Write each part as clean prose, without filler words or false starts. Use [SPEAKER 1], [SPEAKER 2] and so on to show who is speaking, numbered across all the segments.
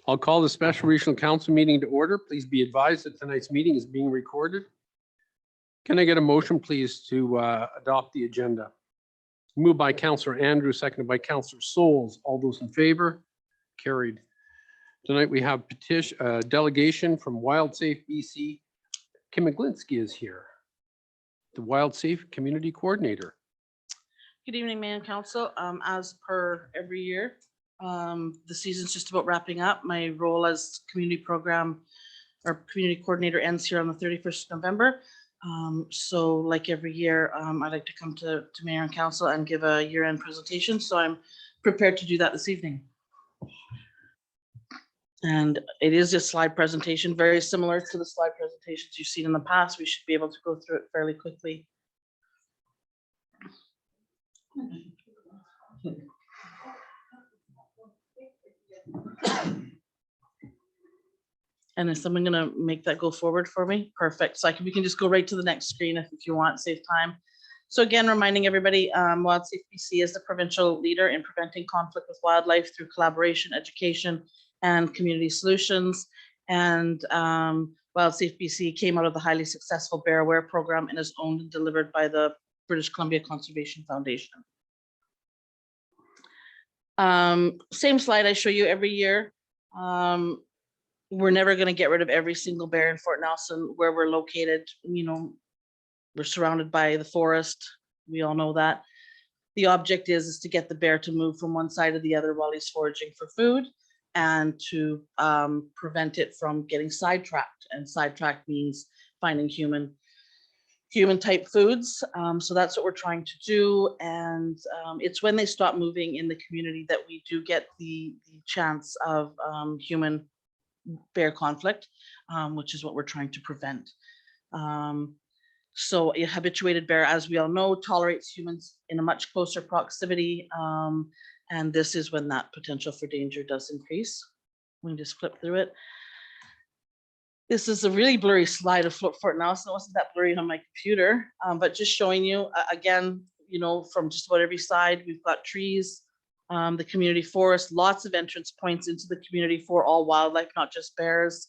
[SPEAKER 1] I'll call the special regional council meeting to order. Please be advised that tonight's meeting is being recorded. Can I get a motion, please, to adopt the agenda? Moved by Councillor Andrew, seconded by Councillor Souls. All those in favor? Carried. Tonight we have delegation from WildSafe BC. Kim McGlinski is here, the WildSafe Community Coordinator.
[SPEAKER 2] Good evening, Mayor and Council. As per every year, the season's just about wrapping up. My role as community program or community coordinator ends here on the 31st of November. So like every year, I like to come to Mayor and Council and give a year-end presentation. So I'm prepared to do that this evening. And it is a slide presentation, very similar to the slide presentations you've seen in the past. We should be able to go through it fairly quickly. And is someone going to make that go forward for me? Perfect. So we can just go right to the next screen if you want, save time. So again, reminding everybody, WildSafe BC is the provincial leader in preventing conflict with wildlife through collaboration, education, and community solutions. And WildSafe BC came out of the highly successful Bear Aware program and is owned and delivered by the British Columbia Conservation Foundation. Same slide I show you every year. We're never going to get rid of every single bear in Fort Nelson where we're located. You know, we're surrounded by the forest. We all know that. The object is to get the bear to move from one side to the other while he's foraging for food and to prevent it from getting sidetracked. And sidetracked means finding human type foods. So that's what we're trying to do. And it's when they stop moving in the community that we do get the chance of human bear conflict, which is what we're trying to prevent. So a habituated bear, as we all know, tolerates humans in a much closer proximity. And this is when that potential for danger does increase. We can just flip through it. This is a really blurry slide of Fort Nelson. It wasn't that blurry on my computer, but just showing you again, you know, from just about every side, we've got trees, the community forest, lots of entrance points into the community for all wildlife, not just bears.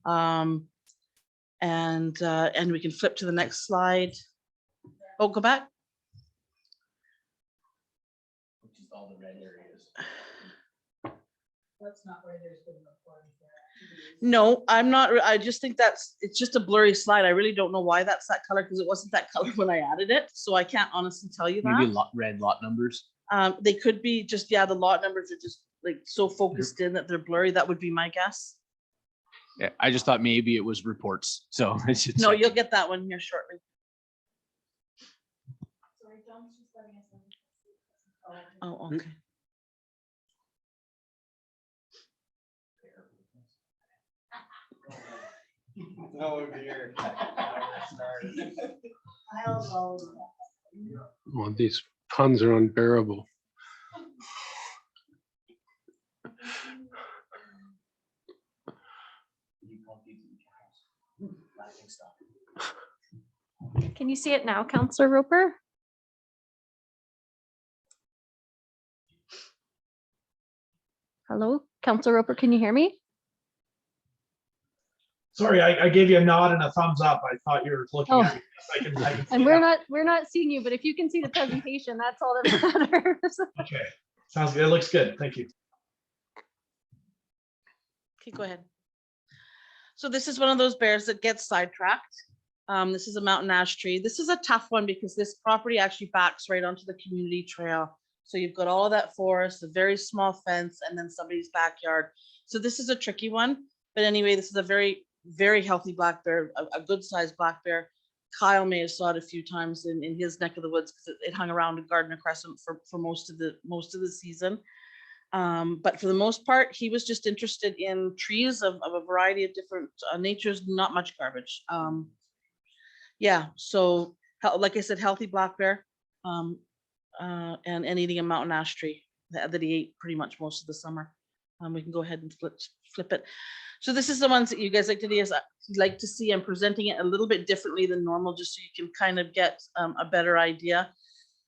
[SPEAKER 2] And we can flip to the next slide. Oh, go back.
[SPEAKER 3] Which is all the red areas.
[SPEAKER 4] That's not where there's been reporting.
[SPEAKER 2] No, I'm not. I just think it's just a blurry slide. I really don't know why that's that color because it wasn't that color when I added it. So I can't honestly tell you that.
[SPEAKER 3] Maybe red lot numbers.
[SPEAKER 2] They could be just, yeah, the lot numbers are just like so focused in that they're blurry. That would be my guess.
[SPEAKER 3] Yeah, I just thought maybe it was reports. So I should
[SPEAKER 2] No,
[SPEAKER 3] say.
[SPEAKER 2] you'll get that one here shortly.
[SPEAKER 4] Sorry, John's just letting us know.
[SPEAKER 2] Oh, okay.
[SPEAKER 3] Oh dear.
[SPEAKER 1] Well, these puns are unbearable.
[SPEAKER 5] Can you see it now, Councillor Roper? Hello, Councillor Roper, can you hear me?
[SPEAKER 6] Sorry, I gave you a nod and a thumbs up. I thought you were looking at me. I can
[SPEAKER 5] And
[SPEAKER 6] see
[SPEAKER 5] we're not seeing you, but if you can see the presentation, that's all that matters.
[SPEAKER 6] Okay, sounds good. It looks good. Thank you.
[SPEAKER 2] Okay, go ahead. So this is one of those bears that gets sidetracked. This is a mountain ash tree. This is a tough one because this property actually backs right onto the community trail. So you've got all of that forest, a very small fence, and then somebody's backyard. So this is a tricky one. But anyway, this is a very, very healthy black bear, a good sized black bear. Kyle may have saw it a few times in his neck of the woods because it hung around in Gardner Crescent for most of the season. But for the most part, he was just interested in trees of a variety of different natures, not much garbage. Yeah, so like I said, healthy black bear and eating a mountain ash tree that he ate pretty much most of the summer. We can go ahead and flip it. So this is the ones that you guys like to see. I'm presenting it a little bit differently than normal, just so you can kind of get a better idea.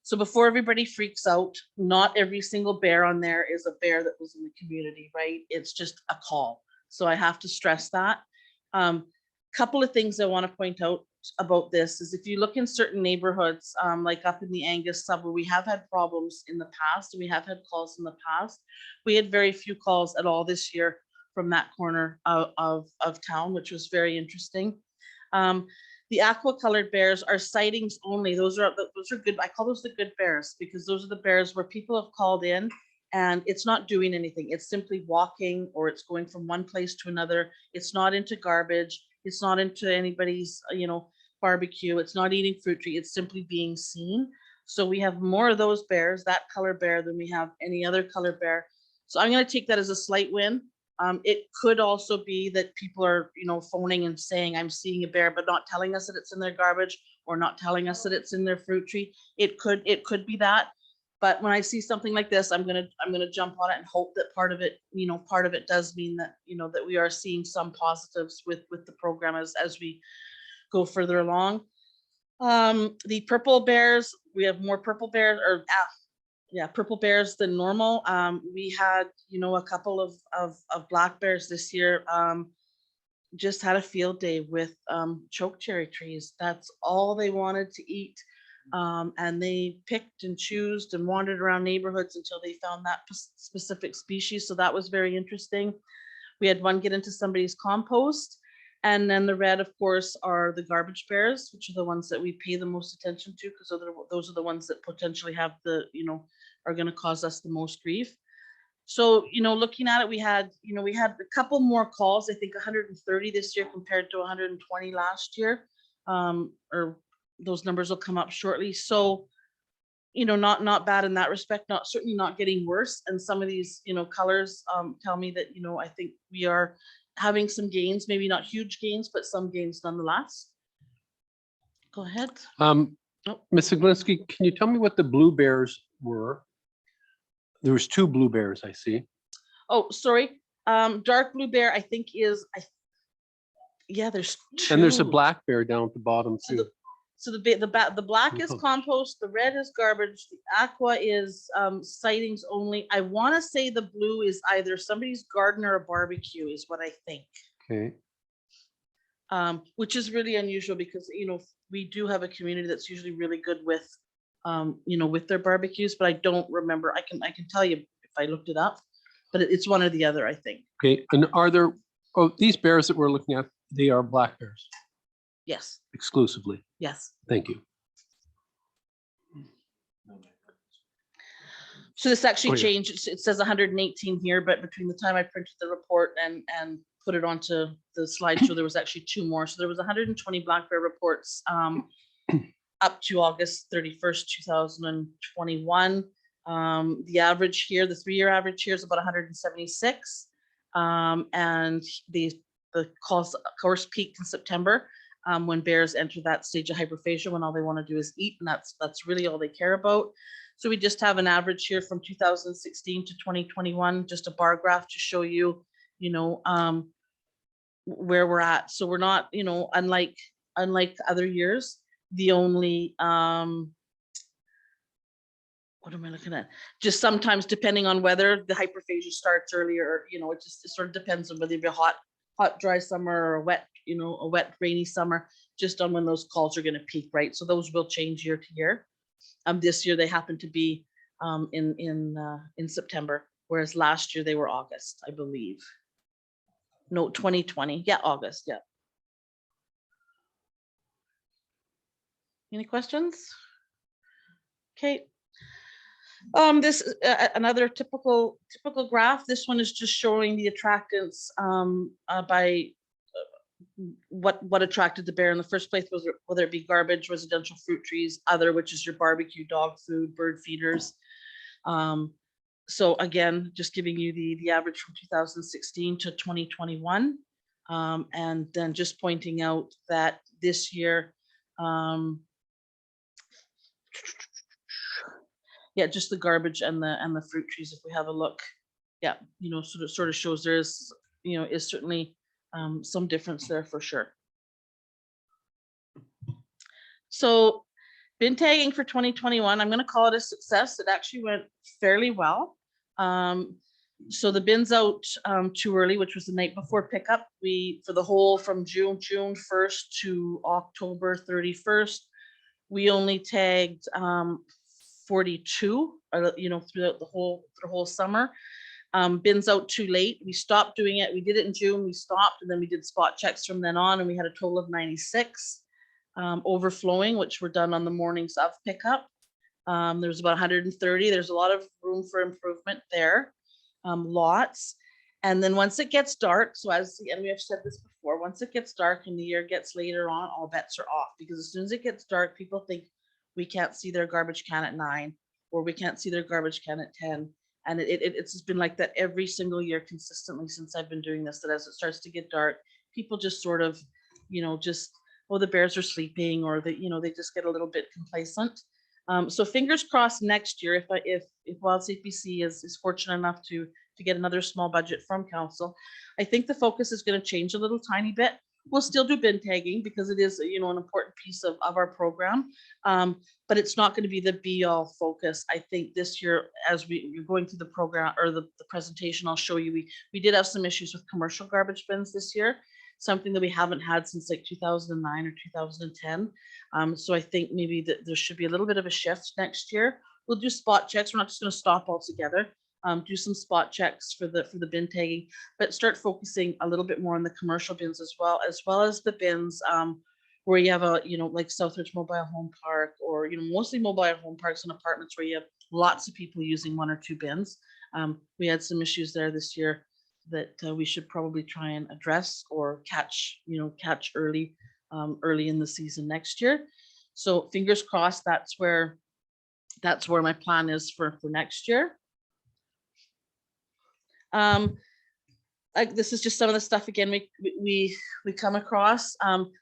[SPEAKER 2] So before everybody freaks out, not every single bear on there is a bear that was in the community, right? It's just a call. So I have to stress that. Couple of things I want to point out about this is if you look in certain neighborhoods, like up in the Angus sub, where we have had problems in the past, we have had calls in the past. We had very few calls at all this year from that corner of town, which was very interesting. The aqua colored bears are sightings only. Those are good. I call those the good bears because those are the bears where people have called in and it's not doing anything. It's simply walking or it's going from one place to another. It's not into garbage. It's not into anybody's, barbecue. It's not eating fruit tree. It's simply being seen. So we have more of those bears, that color bear, than we have any other color bear. So I'm going to take that as a slight win. It could also be that people are, phoning and saying, I'm seeing a bear, but not telling us that it's in their garbage or not telling us that it's in their fruit tree. It could be that. But when I see something like this, I'm gonna jump on it and hope that part of it does mean that, that we are seeing some positives with the program as we go further along. The purple bears, we have more purple bears purple bears than normal. We had, a couple of black bears this year. Just had a field day with choke cherry trees. That's all they wanted to eat. And they picked and chose and wandered around neighborhoods until they found that specific species. So that was very interesting. We had one get into somebody's compost. And then the red, of course, are the garbage bears, which are the ones that we pay the most attention to because those are the ones that potentially have are going to cause us the most grief. So, looking at it, we had a couple more calls, I think 130 this year compared to 120 last year. Or those numbers will come up shortly. So, not bad in that respect, certainly not getting worse. And some of these, colors tell me that, I think we are having some gains, maybe not huge gains, but some gains nonetheless. Go ahead.
[SPEAKER 1] Ms. Zaglinski, can you tell me what the blue bears were? There was 2 blue bears, I see.
[SPEAKER 2] Oh, sorry. Dark blue bear, I think there's 2.
[SPEAKER 1] And there's a black bear down at the bottom too.
[SPEAKER 2] So the black is compost, the red is garbage, the aqua is sightings only. I want to say the blue is either somebody's garden or a barbecue is what I think.
[SPEAKER 1] Okay.
[SPEAKER 2] Which is really unusual because, we do have a community that's usually really good with, with their barbecues, but I don't remember. I can tell you if I looked it up, but it's one or the other, I think.
[SPEAKER 1] Okay. And are there, these bears that we're looking at, they are black bears
[SPEAKER 2] Yes,
[SPEAKER 1] exclusively?
[SPEAKER 2] yes.
[SPEAKER 1] Thank you.
[SPEAKER 2] So this actually
[SPEAKER 1] Oh, yeah.
[SPEAKER 2] changed. It says 118 here, but between the time I printed the report and put it onto the slideshow, there was actually 2 more. So there was 120 black bear reports up to August 31st, 2021. The average here, the 3-year average here is about 176. And the calls, of course, peaked in September when bears enter that stage of hyperphagia, when all they want to do is eat, and that's really all they care about. So we just have an average here from 2016 to 2021, just a bar graph to show you, where we're at. So we're not, unlike other years, the only, what am I looking at? Just sometimes depending on whether the hyperphagia starts earlier, it sort of depends on whether you have a hot, dry summer or a wet, rainy summer, just on when those calls are going to peak, right? So those will change year to year. This year they happen to be in September, whereas last year they were August, I believe. No, 2020. Yeah, August. Yeah. Any questions? Okay. This is another typical graph. This one is just showing the attractants by what attracted the bear in the first place, whether it be garbage, residential fruit trees, other, which is your barbecue, dog food, bird feeders. So again, just giving you the average from 2016 to 2021. And then just pointing out that this year, just the garbage and the fruit trees, if we have a look, sort of shows there is, is certainly some difference there for sure. So Bin tagging for 2021, I'm gonna call it a success. It actually went fairly well. So the bins out too early, which was the night before pickup, for the whole from June 1st to October 31st, we only tagged 42, throughout the whole summer. Bins out too late. We stopped doing it. We did it in June, we stopped, and then we did spot checks from then on, and we had a total of 96 overflowing, which were done on the mornings of pickup. There was about 130. There's a lot of room for improvement there. Lots. And then once it gets dark, and we have said this before, once it gets dark and the year gets later on, all bets are off, because as soon as it gets dark, people think we can't see their garbage can at 9, or we can't see their garbage can at 10. And it's been like that every single year consistently since I've been doing this, that as it starts to get dark, people just sort of, the bears are sleeping, or they just get a little bit complacent. So fingers crossed next year, if WildSafe BC is fortunate enough to get another small budget from council, I think the focus is going to change a little tiny bit. We'll still do bin tagging because it is, an important piece of our program, but it's not going to be the be all focus. I think this year, as you're going through the program or the presentation, I'll show you, we did have some issues with commercial garbage bins this year, something that we haven't had since like 2009 or 2010. So I think maybe that there should be a little bit of a shift next year. We'll do spot checks. We're not just going to stop altogether. Do some spot checks for the bin tagging, but start focusing a little bit more on the commercial bins as well as the bins where you have like Southridge Mobile Home Park, or mostly mobile home parks and apartments where you have lots of people using 1 or 2 bins. We had some issues there this year that we should probably try and address or catch early in the season next year. So fingers crossed, that's where my plan is for next year. Like this is just some of the stuff again we come across.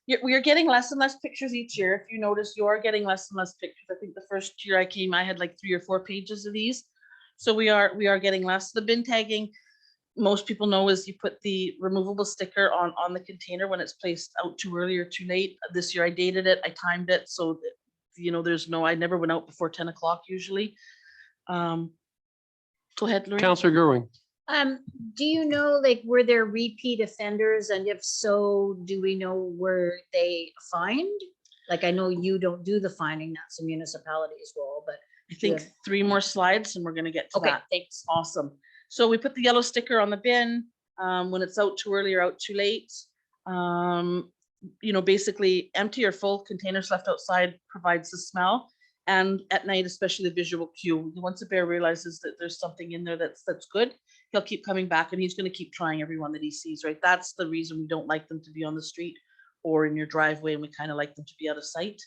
[SPEAKER 2] We are getting less and less pictures each year. If you notice, you are getting less and less pictures. I think the first year I came, I had like 3 or 4 pages of these. So we are getting less. The bin tagging, most people know, is you put the removable sticker on the container when it's placed out too early or too late. This year I dated it, I timed it, so that, I never went out before 10 o'clock usually. Go ahead, Lorraine.
[SPEAKER 1] Councillor Gerwing.
[SPEAKER 5] Do you know, like, were there repeat offenders? And if so, do we know where they fined? Like, I know you don't do the finding, that's a municipality's role, but.
[SPEAKER 2] I think
[SPEAKER 5] Yeah.
[SPEAKER 2] 3 more slides and we're gonna get to
[SPEAKER 5] Okay,
[SPEAKER 2] that.
[SPEAKER 5] thanks.
[SPEAKER 2] Awesome. So we put the yellow sticker on the bin when it's out too early or out too late. Basically empty or full containers left outside provides the smell. And at night, especially the visual cue. Once a bear realizes that there's something in there that's good, he'll keep coming back and he's going to keep trying everyone that he sees, right? That's the reason we don't like them to be on the street or in your driveway, and we kind of like them to be out of sight.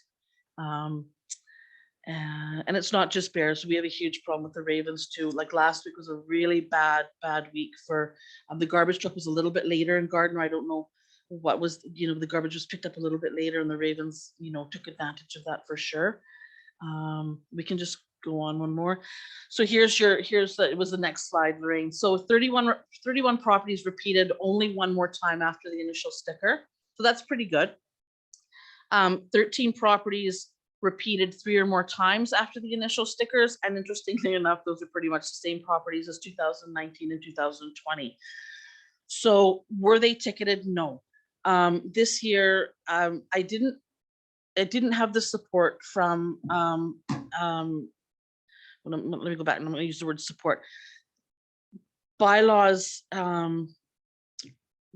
[SPEAKER 2] And it's not just bears. We have a huge problem with the ravens too. Like last week was a really bad week for the garbage truck was a little bit later in Gardner. I don't know what was, the garbage was picked up a little bit later and the ravens, took advantage of that for sure. We can just go on one more. So it was the next slide, Lorraine. So 31 properties repeated only 1 more time after the initial sticker. So that's pretty good. 13 properties repeated 3 or more times after the initial stickers. And interestingly enough, those are pretty much the same properties as 2019 and 2020. So were they ticketed? No. This year, I didn't have the support from, let me go back and I'm going to use the word support. Bylaws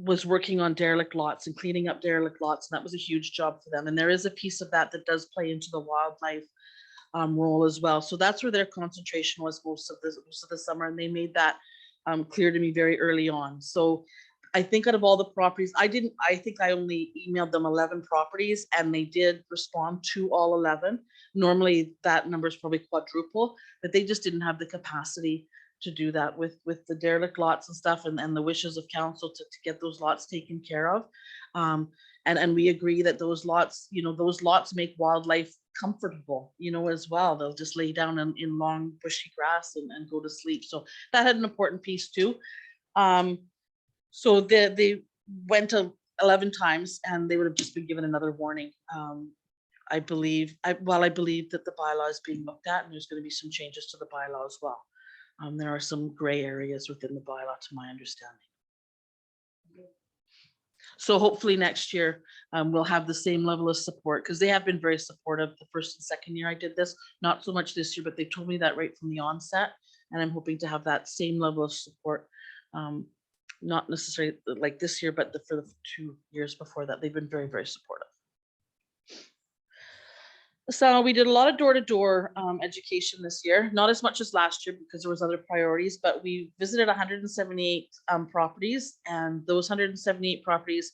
[SPEAKER 2] was working on derelict lots and cleaning up derelict lots, and that was a huge job for them. And there is a piece of that does play into the wildlife role as well. So that's where their concentration was most of the summer, and they made that clear to me very early on. So I think out of all the properties, I think I only emailed them 11 properties and they did respond to all 11. Normally that number is probably quadruple, but they just didn't have the capacity to do that with the derelict lots and stuff and the wishes of council to get those lots taken care of. And we agree that those lots, those lots make wildlife comfortable, as well. They'll just lay down in long bushy grass and go to sleep. So that had an important piece too. So they went to 11 times and they would have just been given another warning. I believe that the bylaw is being looked at and there's going to be some changes to the bylaw as well. There are some gray areas within the bylaw to my understanding. So hopefully next year we'll have the same level of support because they have been very supportive the first and second year I did this, not so much this year, but they told me that right from the onset. And I'm hoping to have that same level of support, not necessarily like this year, but for the 2 years before that, they've been very, very supportive. So we did a lot of door-to-door education this year, not as much as last year because there was other priorities, but we visited 178 properties, and those 178 properties,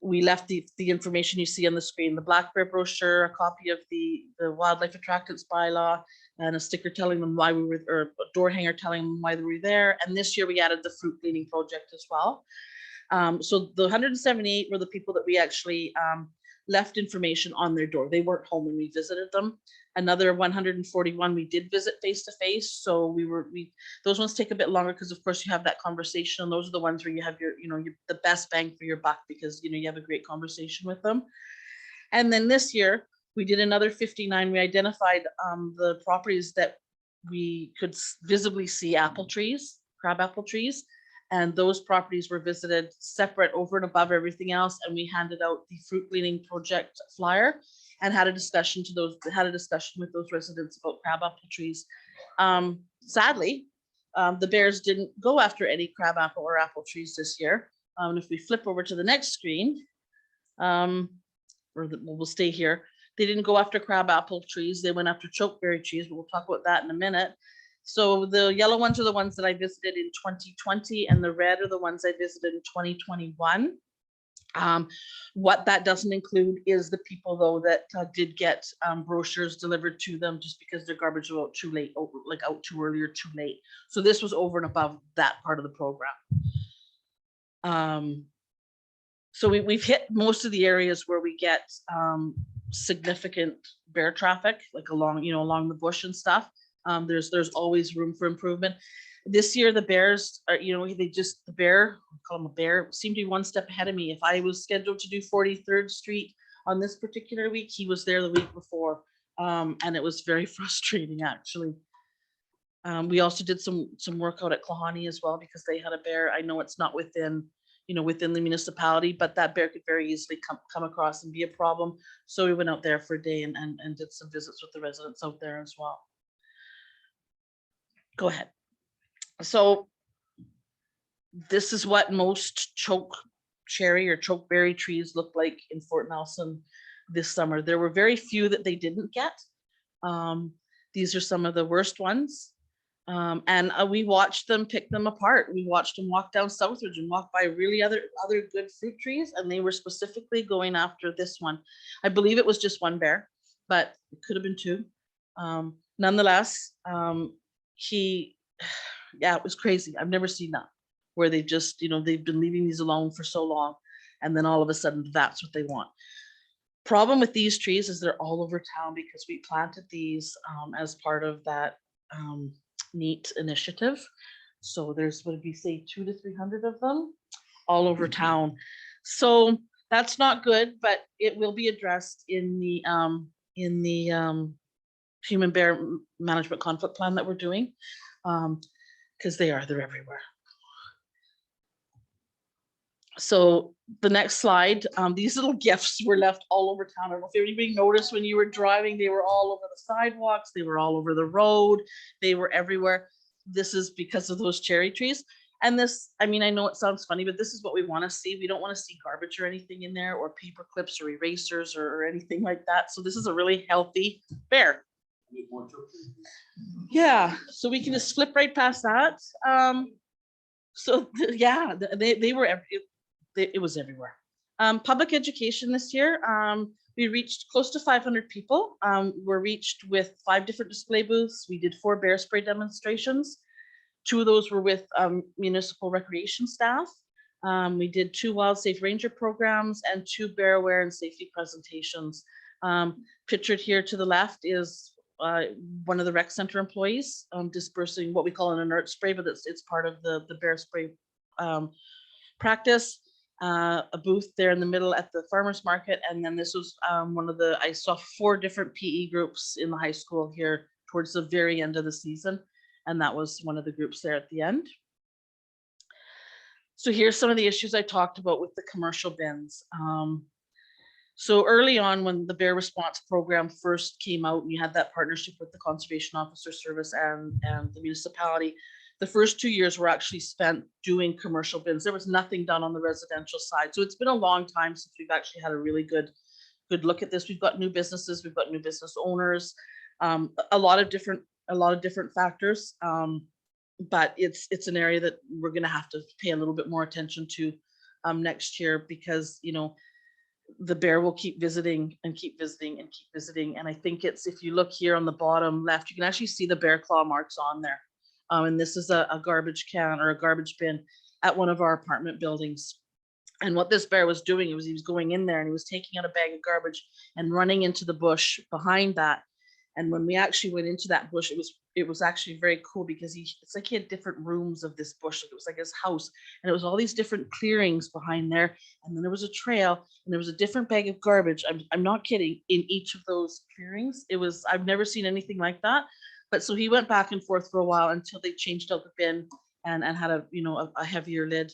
[SPEAKER 2] we left the information you see on the screen, the black bear brochure, a copy of the wildlife attractants bylaw, and a sticker telling them why we were, or a door hanger telling them why they were there. And this year we added the fruit cleaning project as well. So the 178 were the people that we actually left information on their door. They weren't home when we visited them. Another 141 we did visit face to face. So those ones take a bit longer because of course you have that conversation, and those are the ones where you have your, the best bang for your buck because you have a great conversation with them. And then this year we did another 59. We identified the properties that we could visibly see apple trees, crab apple trees. And those properties were visited separate over and above everything else. And we handed out the fruit cleaning project flyer and had a discussion with those residents about crab apple trees. Sadly, the bears didn't go after any crab apple or apple trees this year. If we flip over to the next screen, we'll stay here. They didn't go after crab apple trees. They went after chokeberry trees, but we'll talk about that in a minute. So the yellow ones are the ones that I visited in 2020, and the red are the ones I visited in 2021. What that doesn't include is the people though that did get brochures delivered to them just because their garbage was out too late, like out too early or too late. So this was over and above that part of the program. So we've hit most of the areas where we get significant bear traffic, like along the bush and stuff. There's always room for improvement. This year, the bears are, the bear, I call him a bear, seemed to be one step ahead of me. If I was scheduled to do 43rd Street on this particular week, he was there the week before. And it was very frustrating, actually. We also did some work out at Klahani as well because they had a bear. I know it's not within the municipality, but that bear could very easily come across and be a problem. So we went out there for a day and did some visits with the residents out there as well. Go ahead. So this is what most choke cherry or chokeberry trees look like in Fort Nelson this summer. There were very few that they didn't get. These are some of the worst ones. And we watched them pick them apart. We watched them walk down Southridge and walk by really other good fruit trees, and they were specifically going after this one. I believe it was just one bear, but it could have been two. Nonetheless, it was crazy. I've never seen that where they just, they've been leaving these alone for so long, and then all of a sudden that's what they want. Problem with these trees is they're all over town because we planted these as part of that NEAT initiative. So there's, what did we say, 200 to 300 of them all over town. So that's not good, but it will be addressed in the human bear management conflict plan that we're doing, because they're everywhere. So the next slide, these little gifts were left all over town. I don't know if anybody noticed when you were driving, they were all over the sidewalks, they were all over the road, they were everywhere. This is because of those cherry trees. And this, I know it sounds funny, but this is what we want to see. We don't want to see garbage or anything in there, or paper clips or erasers or anything like that. So this is a really healthy bear. Yeah, so we can just flip right past that. They were it was everywhere. Public education this year, we reached close to 500 people. We're reached with 5 different display booths. We did 4 bear spray demonstrations. 2 of those were with municipal recreation staff. We did 2 WildSafe Ranger programs and 2 bear aware and safety presentations. Pictured here to the left is one of the rec center employees dispersing what we call an inert spray, but it's part of the bear spray practice. a booth there in the middle at the farmer's market. And then this was I saw 4 different PE groups in the high school here towards the very end of the season. And that was one of the groups there at the end. So here's some of the issues I talked about with the commercial bins. So early on, when the bear response program first came out, and you had that partnership with the Conservation Officer Service and the municipality, the first 2 years were actually spent doing commercial bins. There was nothing done on the residential side. So it's been a long time since we've actually had a really good look at this. We've got new businesses, we've got new business owners, a lot of different factors. But it's an area that we're going to have to pay a little bit more attention to next year, because the bear will keep visiting and keep visiting and keep visiting. And I think if you look here on the bottom left, you can actually see the bear claw marks on there. And this is a garbage can or a garbage bin at one of our apartment buildings. And what this bear was doing was he was going in there and he was taking out a bag of garbage and running into the bush behind that. And when we actually went into that bush, it was actually very cool, because it's like he had different rooms of this bush. It was like his house, and it was all these different clearings behind there. And then there was a trail, and there was a different bag of garbage. I'm not kidding, in each of those clearings. I've never seen anything like that. But so he went back and forth for a while until they changed out the bin and had a heavier lid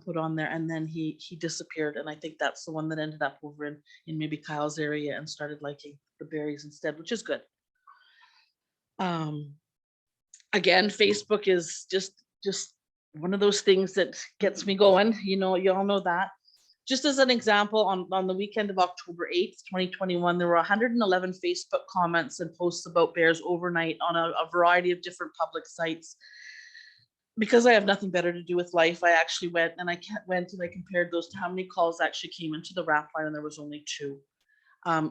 [SPEAKER 2] put on there, and then he disappeared. And I think that's the one that ended up over in maybe Kyle's area and started liking the berries instead, which is good. Again, Facebook is just one of those things that gets me going. You all know that. Just as an example, on the weekend of October 8th, 2021, there were 111 Facebook comments and posts about bears overnight on a variety of different public sites. Because I have nothing better to do with life, I actually went and I compared those to how many calls actually came into the wrap line, and there was only 2.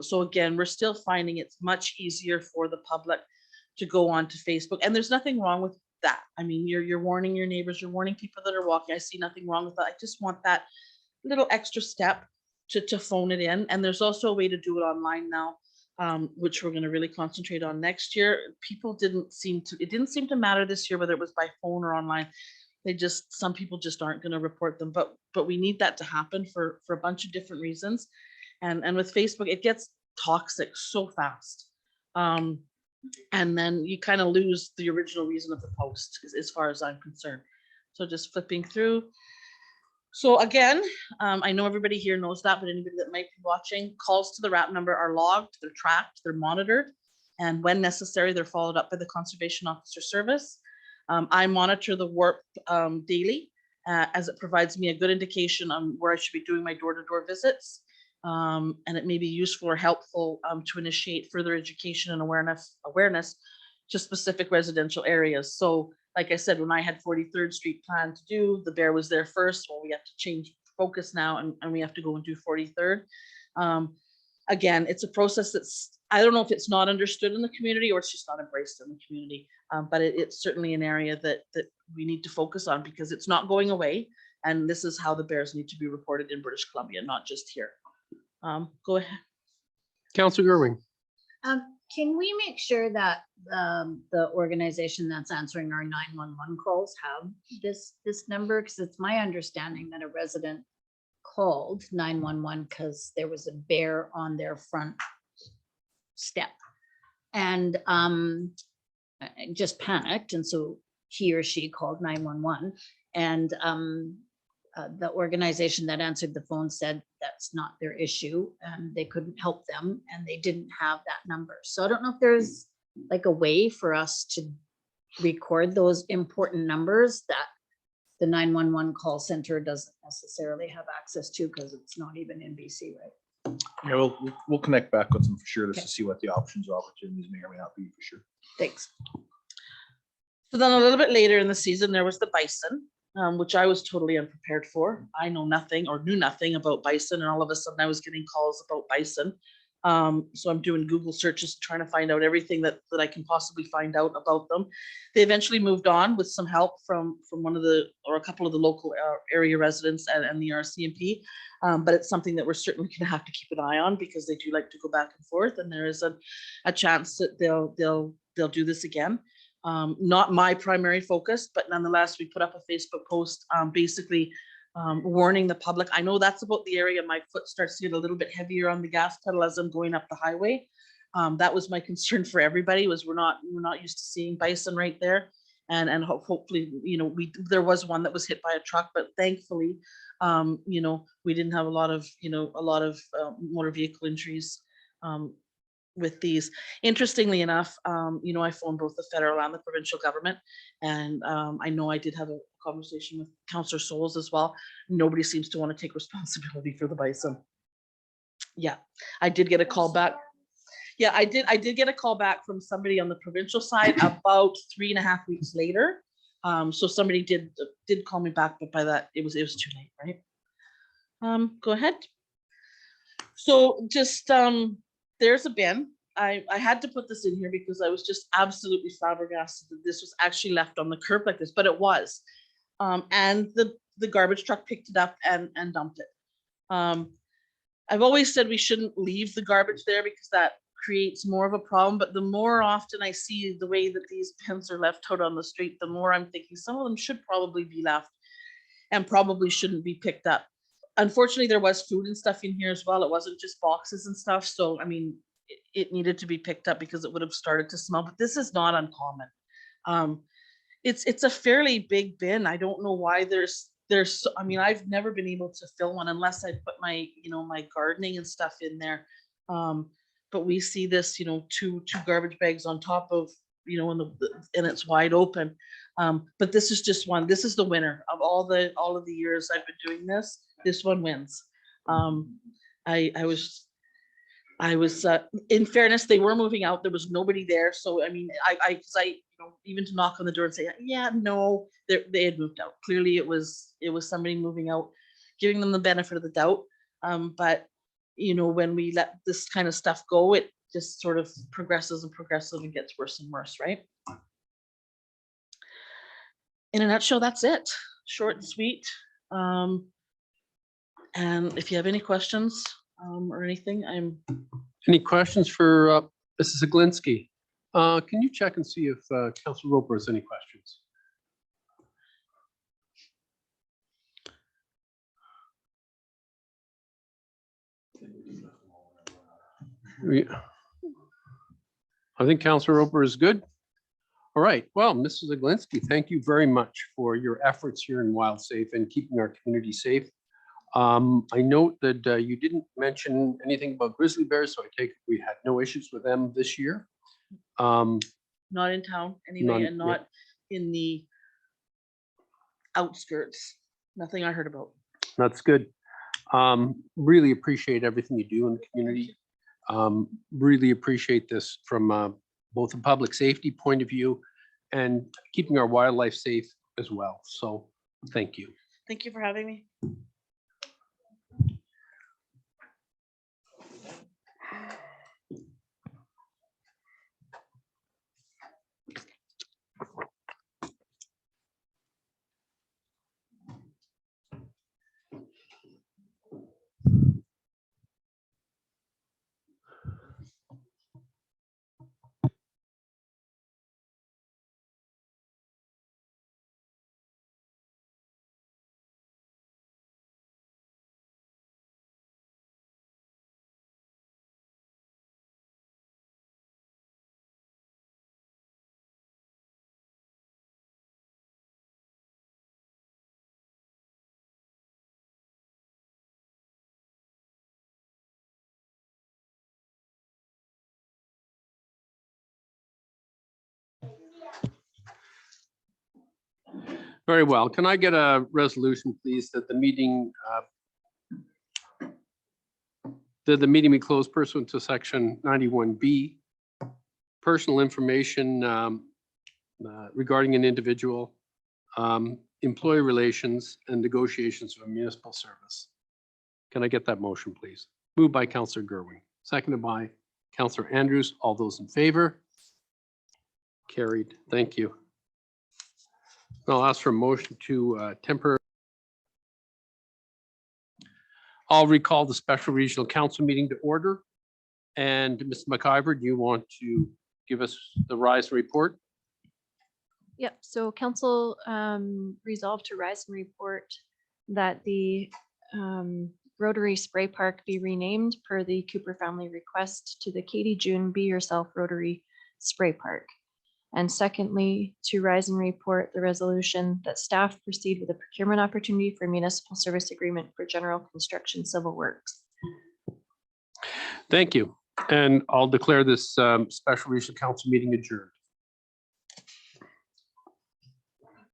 [SPEAKER 2] So again, we're still finding it's much easier for the public to go on to Facebook, and there's nothing wrong with that. I mean, you're warning your neighbors, you're warning people that are walking. I see nothing wrong with that. I just want that little extra step to phone it in. And there's also a way to do it online now, which we're going to really concentrate on next year. It didn't seem to matter this year whether it was by phone or online. Some people just aren't going to report them, but we need that to happen for a bunch of different reasons. And with Facebook, it gets toxic so fast. And then you kind of lose the original reason of the post, as far as I'm concerned. So just flipping through. So again, I know everybody here knows that, but anybody that might be watching, calls to the wrap number are logged, they're tracked, they're monitored, and when necessary, they're followed up by the Conservation Officer Service. I monitor the WARP daily, as it provides me a good indication on where I should be doing my door-to-door visits. And it may be useful or helpful to initiate further education and awareness to specific residential areas. So like I said, when I had 43rd Street planned to do, the bear was there first. Well, we have to change focus now, and we have to go and do 43rd. Again, it's a process I don't know if it's not understood in the community or it's just not embraced in the community, but it's certainly an area that we need to focus on, because it's not going away. And this is how the bears need to be reported in British Columbia, not just here. Go ahead.
[SPEAKER 1] Councillor Gerwing.
[SPEAKER 5] Can we make sure that the organization that's answering our 911 calls have this number? Because it's my understanding that a resident called 911 because there was a bear on their front step, and just panicked, and so he or she called 911, and the organization that answered the phone said that's not their issue and they couldn't help them, and they didn't have that number. So I don't know if there's like a way for us to record those important numbers that the 911 call center doesn't necessarily have access to, because it's not even in BC, right?
[SPEAKER 7] Yeah, we'll connect back with them for sure, just
[SPEAKER 5] Okay.
[SPEAKER 7] to see what the options or opportunities may or may not be for sure.
[SPEAKER 5] Thanks.
[SPEAKER 2] So then a little bit later in the season, there was the bison, which I was totally unprepared for. I know nothing or knew nothing about bison, and all of a sudden I was getting calls about bison. So I'm doing Google searches, trying to find out everything that I can possibly find out about them. They eventually moved on with some help from a couple of the local area residents and the RCMP. But it's something that we're certainly going to have to keep an eye on, because they do like to go back and forth, and there is a chance that they'll do this again. Not my primary focus, but nonetheless, we put up a Facebook post basically warning the public. I know that's about the area my foot starts to get a little bit heavier on the gas pedal as I'm going up the highway. That was my concern for everybody, was we're not used to seeing bison right there. And hopefully, you know, there was one that was hit by a truck, but thankfully, you know, we didn't have a lot of motor vehicle injuries with these. Interestingly enough, you know, I phoned both the federal and the provincial government, and I know I did have a conversation with Councillor Souls as well. Nobody seems to want to take responsibility for the bison. Yeah, I did get a call back. Yeah, I did get a call back from somebody on the provincial side about 3.5 weeks later. So somebody did call me back, but by that it was too late, right? Go ahead. So just there's a bin. I had to put this in here because I was just absolutely flabbergasted that this was actually left on the curb like this, but it was. And the garbage truck picked it up and dumped it. I've always said we shouldn't leave the garbage there because that creates more of a problem, but the more often I see the way that these bins are left out on the street, the more I'm thinking some of them should probably be left and probably shouldn't be picked up. Unfortunately, there was food and stuff in here as well. It wasn't just boxes and stuff. So, I mean, it needed to be picked up because it would have started to smell, but this is not uncommon. It's a fairly big bin. I don't know why I mean, I've never been able to fill one unless I put my, you know, my gardening and stuff in there. But we see this, you know, two garbage bags on top of, you know, and it's wide open. But this is just one. This is the winner of all of the years I've been doing this. This one wins. I was in fairness, they were moving out. There was nobody there. So I mean, I you know, even to knock on the door and say, yeah, no, they had moved out. Clearly it was somebody moving out, giving them the benefit of the doubt. But you know, when we let this kind of stuff go, it just sort of progresses and gets worse and worse, right? In a nutshell, that's it. Short and sweet. And if you have any questions or anything,
[SPEAKER 1] Any questions for Mrs. Zaglinski? Can you check and see if Councilor Roper has any questions? I think Councilor Roper is good. All right. Well, Mrs. Zaglinski, thank you very much for your efforts here in WildSafe and keeping our community safe. I note that you didn't mention anything about grizzly bears, so I take it we had no issues with them this year.
[SPEAKER 2] not in town anyway, and
[SPEAKER 1] yeah.
[SPEAKER 2] not in the outskirts. Nothing I heard about.
[SPEAKER 1] That's good. Really appreciate everything you do in the community. Really appreciate this from both a public safety point of view and keeping our wildlife safe as well. So thank you.
[SPEAKER 2] Thank you for having me.
[SPEAKER 1] Very well. Can I get a resolution, please, that the meeting be closed pursuant to section 91B, personal information regarding an individual, employee relations, and negotiations of a municipal service. Can I get that motion, please? Moved by Councillor Gerwin, seconded by Councillor Andrews. All those in favor? Carried. Thank you. I'll ask for a motion to temporary. I'll recall the special regional council meeting to order. And Mr. McIver, do you want to give us the rise report?
[SPEAKER 8] Yep, so council resolved to rise and report that the Rotary Spray Park be renamed per the Cooper family request to the Katie June Be Yourself Rotary Spray Park. And secondly, to rise and report the resolution that staff proceed with a procurement opportunity for municipal service agreement for general construction civil works.
[SPEAKER 1] Thank you. And I'll declare this special regional council meeting adjourned.